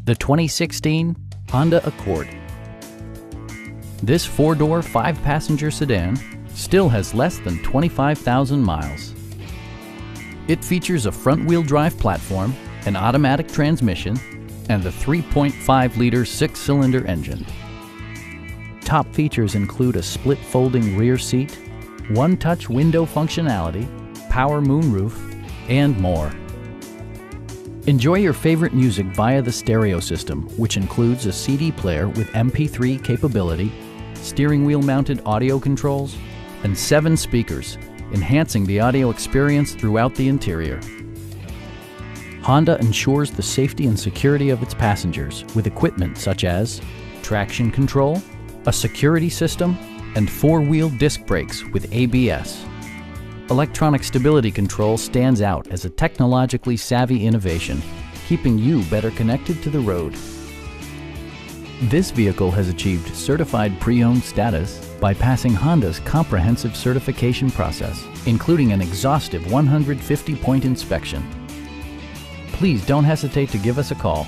The 2016 Honda Accord. This four-door, five-passenger sedan still has less than 25,000 miles. It features a front-wheel drive platform, an automatic transmission, and the 3.5-liter six-cylinder engine. Top features include a split folding rear seat, one-touch window functionality, power moonroof, and more. Enjoy your favorite music via the stereo system, which includes a CD player with MP3 capability, steering wheel mounted audio controls, and 7 speakers, enhancing the audio experience throughout the interior. Honda ensures the safety and security of its passengers with equipment such as traction control, a security system, and 4-wheel disc brakes with ABS. Electronic stability control stands out as a technologically savvy innovation, keeping you better connected to the road. This vehicle has achieved certified pre-owned status by passing Honda's comprehensive certification process, including an exhaustive 150-point inspection. Please don't hesitate to give us a call.